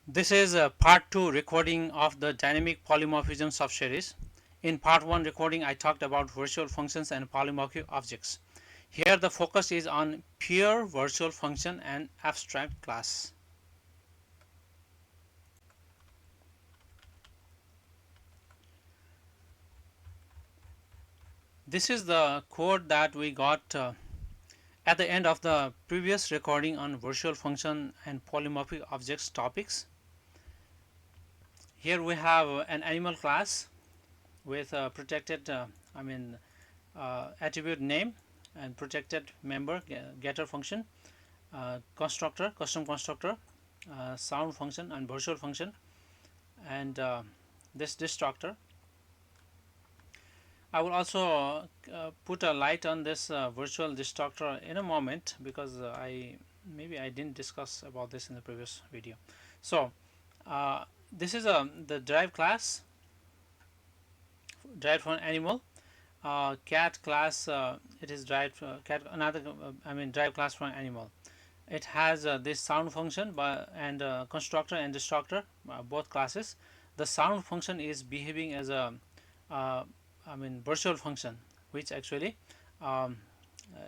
This is a part 2 recording of the dynamic polymorphism subseries. In part 1 recording, I talked about virtual functions and polymorphic objects. Here the focus is on pure virtual function and abstract class. This is the code that we got at the end of the previous recording on virtual function and polymorphic objects topics. Here we have an animal class with a protected attribute name and protected member getter function, constructor, custom constructor, sound function and virtual function, and this destructor. I will also put a light on this virtual destructor in a moment because I didn't discuss about this in the previous video. So this is the derived class derived from animal. Cat class, it is derived cat another derived class from animal. It has this sound function and constructor and destructor, both classes. The sound function is behaving as a virtual function, which actually um,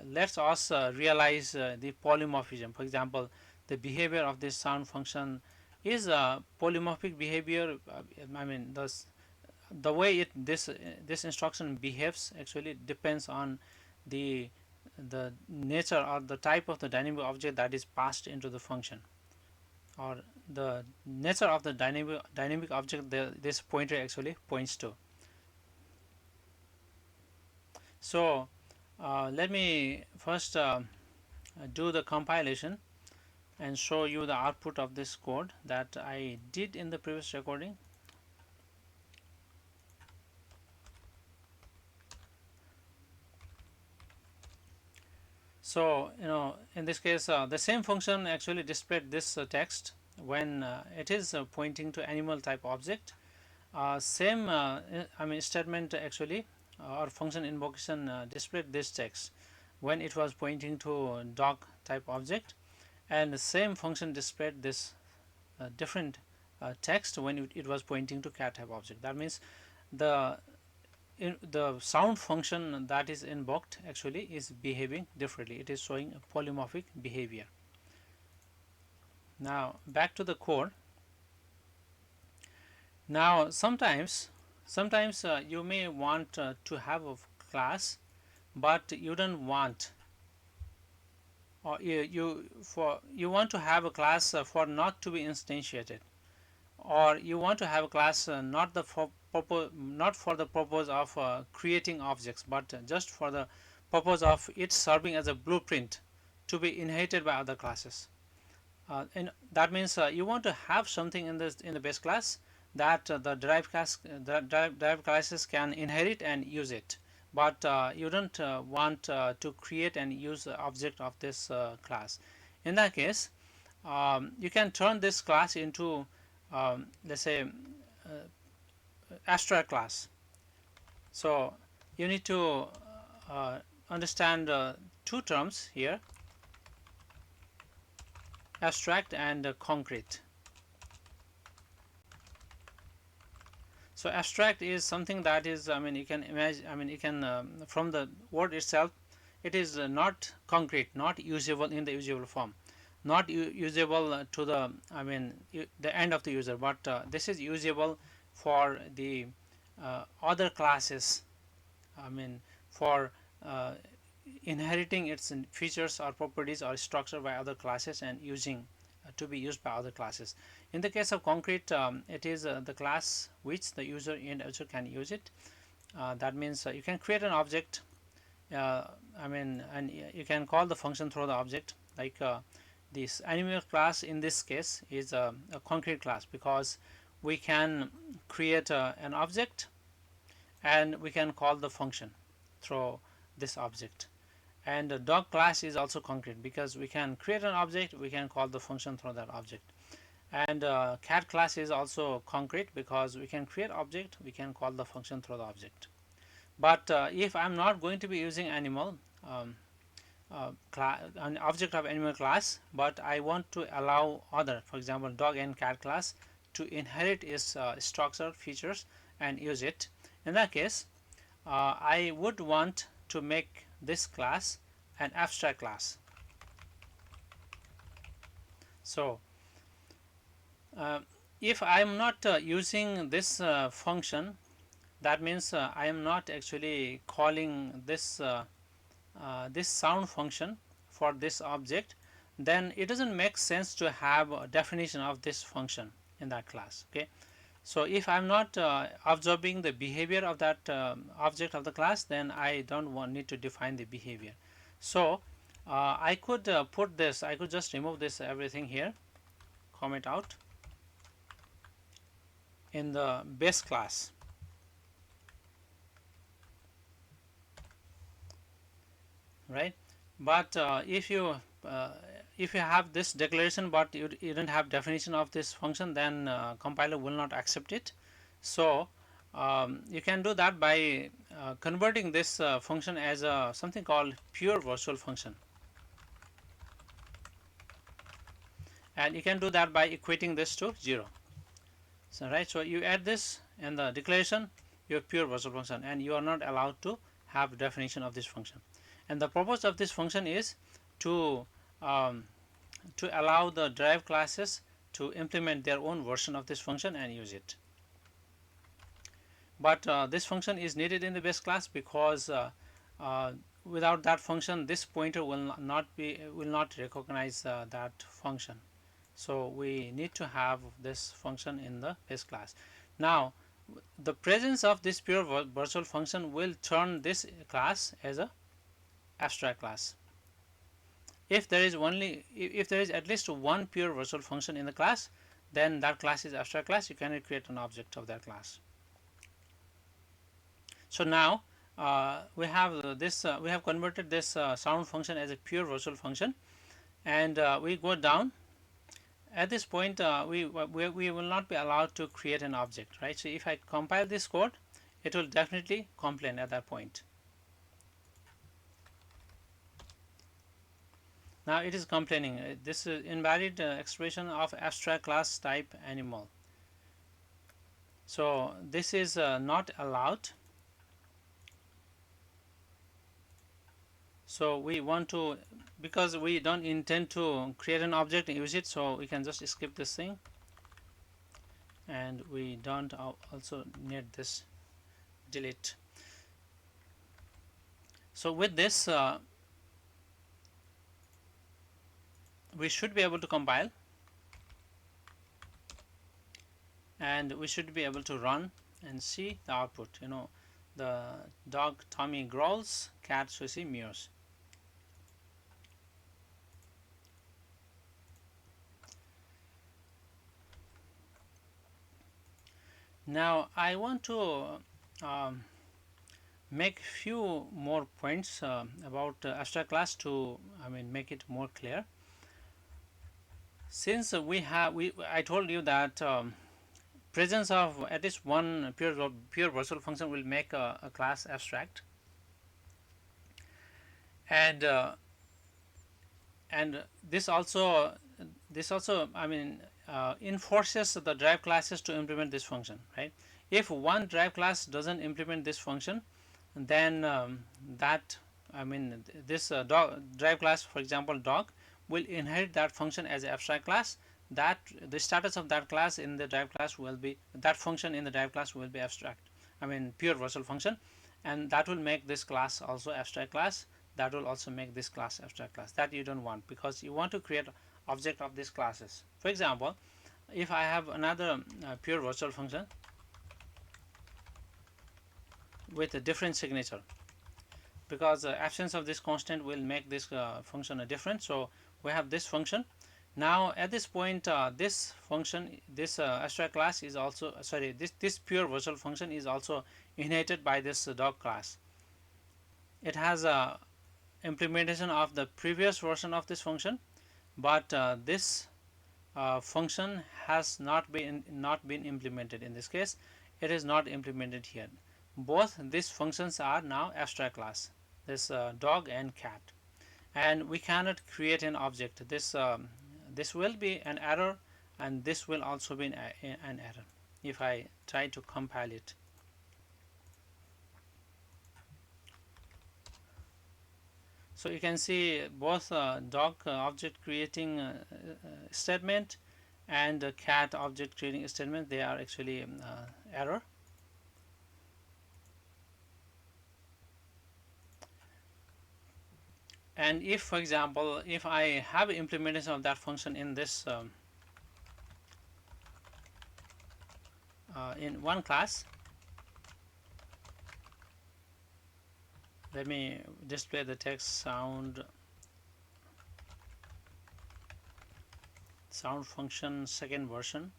lets us realize the polymorphism. For example, the behavior of this sound function is a polymorphic behavior. The way this instruction behaves actually depends on the nature or the type of the dynamic object that is passed into the function, or the nature of the dynamic object this pointer actually points to. So let me first do the compilation and show you the output of this code that I did in the previous recording. So in this case the same function actually displayed this text when it is pointing to animal type object. Same statement actually or function invocation displayed this text when it was pointing to dog type object, and the same function displayed this different text when it was pointing to cat type object. That means the sound function that is invoked actually is behaving differently. It is showing a polymorphic behavior. Now back to the code. Now sometimes you may want to have a class, but you don't want, or you want to have a class for not to be instantiated, or you want to have a class not for the purpose of creating objects, but just for the purpose of it serving as a blueprint to be inherited by other classes. And that means you want to have something in the base class that the derived classes can inherit and use it, but you don't want to create and use the object of this class. In that case, you can turn this class into let's say abstract class. So you need to understand two terms here, abstract and concrete. So abstract is something that is, you can imagine, you can from the word itself, it is not concrete, not usable in the usable form, not usable to the the end of the user, but this is usable for the other classes, for inheriting its features or properties or structure by other classes and using to be used by other classes. In the case of concrete, it is the class which the end user can use it. That means you can create an object, and you can call the function through the object. Like this animal class in this case is a concrete class because we can create an object and we can call the function through this object. And the dog class is also concrete because we can create an object, we can call the function through that object. And cat class is also concrete because we can create object, we can call the function through the object. But if I'm not going to be using animal, an object of animal class, but I want to allow other, for example, dog and cat class, to inherit its structure features and use it. In that case, I would want to make this class an abstract class. So uh, if I am not using this function, that means I am not actually calling this sound function for this object, then it doesn't make sense to have a definition of this function in that class. Okay, so if I'm not observing the behavior of that object of the class, then I don't need to define the behavior. So I could put this, I could just remove this everything here, comment out in the base class, right? But if you have this declaration but you don't have definition of this function, then compiler will not accept it. So you can do that by converting this function as something called pure virtual function, and you can do that by equating this to 0. So right, so you add this in the declaration, you have pure virtual function, and you are not allowed to have definition of this function. And the purpose of this function is to um, allow the derived classes to implement their own version of this function and use it. But this function is needed in the base class because uh, without that function, this pointer will not recognize that function. So we need to have this function in the base class. Now, the presence of this pure virtual function will turn this class as a abstract class. If there is at least one pure virtual function in the class, then that class is abstract class. You cannot create an object of that class. So now we have this. We have converted this sound function as a pure virtual function, and we go down. At this point, we will not be allowed to create an object, right? So if I compile this code, it will definitely complain at that point. Now it is complaining. This is invalid expression of abstract class type animal. So this is not allowed. So we want to, because we don't intend to create an object and use it, so we can just skip this thing, and we don't also need this delete. So with this we should be able to compile, and we should be able to run and see the output. You know, the dog Tommy growls, cat Susie meows. Now I want to make few more points about abstract class to make it more clear. Since I told you that presence of at least one pure virtual function will make a class abstract, and this also enforces the derived classes to implement this function, right? If one derived class doesn't implement this function, then this derived class, for example dog, will inherit that function as an abstract class. That the status of that class in the derived class will be, that function in the derived class will be abstract, pure virtual function, and that will make this class also abstract class. That will also make this class abstract class. That you don't want, because you want to create object of these classes. For example, if I have another pure virtual function with a different signature, because the absence of this constant will make this function a different. So we have this function. Now at this point, this function, this abstract class is also this pure virtual function is also inherited by this dog class. It has a implementation of the previous version of this function, but this function has not been implemented. In this case, it is not implemented here. Both these functions are now abstract class, this dog and cat. and we cannot create an object. This will be an error, and this will also be an error if I try to compile it. So you can see both dog object creating statement and cat object creating statement, they are actually error. And if, for example, if I have implementation of that function in this in one class, let me display the text sound function second version.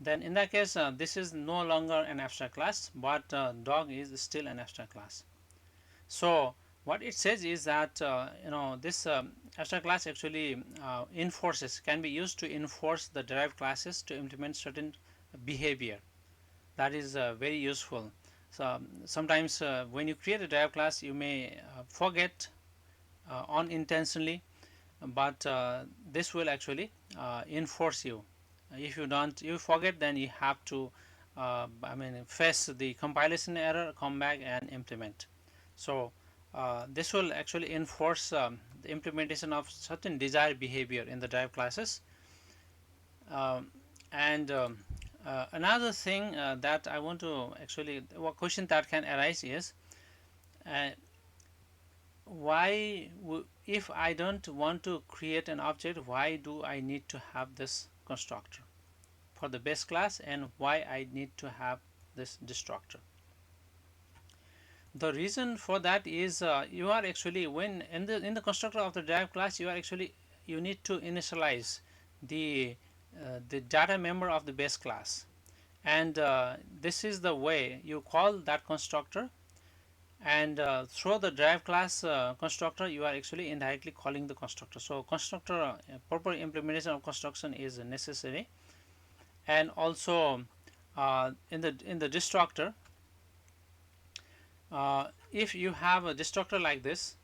Then in that case, this is no longer an abstract class, but dog is still an abstract class. So what it says is that this abstract class actually can be used to enforce the derived classes to implement certain behavior. That is very useful. So sometimes when you create a derived class, you may forget unintentionally, but this will actually enforce you. If you forget, then you have to face the compilation error, come back and implement. So this will actually enforce the implementation of certain desired behavior in the derived classes. And another thing that I want to actually, what question that can arise is, uh, why if I don't want to create an object, why do I need to have this constructor for the base class, and why I need to have this destructor? The reason for that is you are actually, when in the constructor of the derived class, you need to initialize the data member of the base class, and this is the way you call that constructor. And through the derived class constructor, you are actually indirectly calling the constructor. So constructor proper implementation of construction is necessary. And also in the destructor, if you have a destructor like this,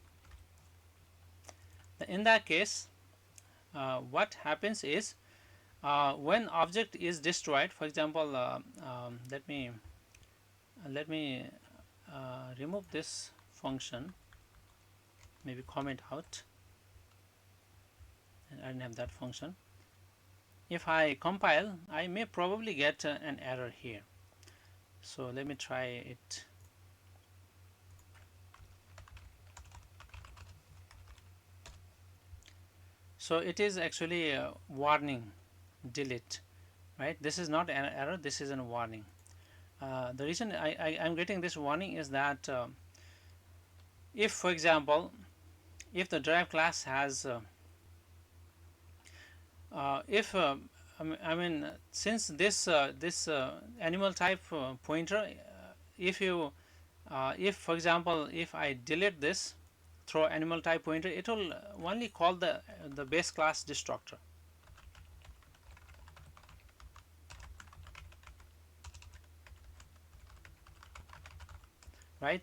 in that case what happens is, when object is destroyed, for example, let me remove this function, maybe comment out, and I didn't have that function. If I compile, I may probably get an error here. So let me try it. So it is actually a warning delete, right? This is not an error, this is a warning. The reason I'm getting this warning is that if, for example, if the derived class has if I mean since this animal type pointer, if for example, if I delete this through animal type pointer, it will only call the base class destructor, right?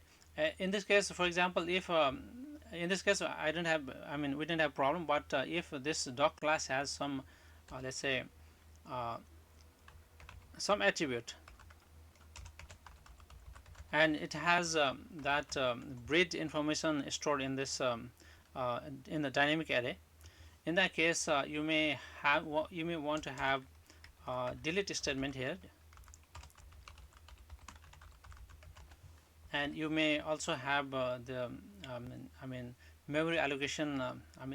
In this case, for example, if in this case I don't have, we didn't have problem, but if this dog class has some let's say uh, some attribute, and it has that breed information stored in this in the dynamic array. In that case, you may want to have delete statement here, and you may also have the memory allocation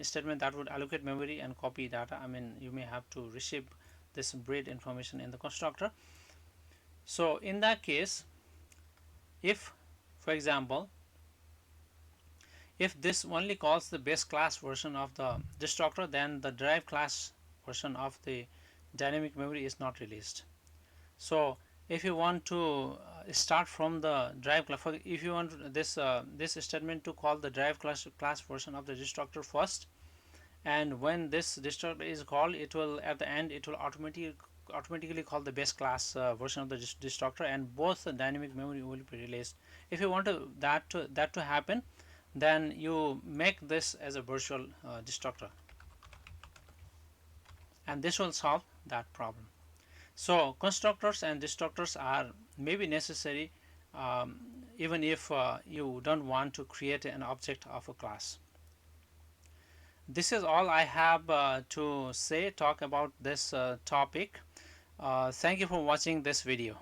statement that would allocate memory and copy data. You may have to receive this breed information in the constructor. So in that case, if for example, if this only calls the base class version of the destructor, then the derived class version of the dynamic memory is not released. So if you want to start from the derived class, if you want this statement to call the derived class version of the destructor first, and when this destructor is called, it will at the end it will automatically call the base class version of the destructor, and both the dynamic memory will be released If you want that to happen, then you make this as a virtual destructor, and this will solve that problem. So constructors and destructors are maybe necessary, even if you don't want to create an object of a class. This is all I have to say talk about this topic. Thank you for watching this video.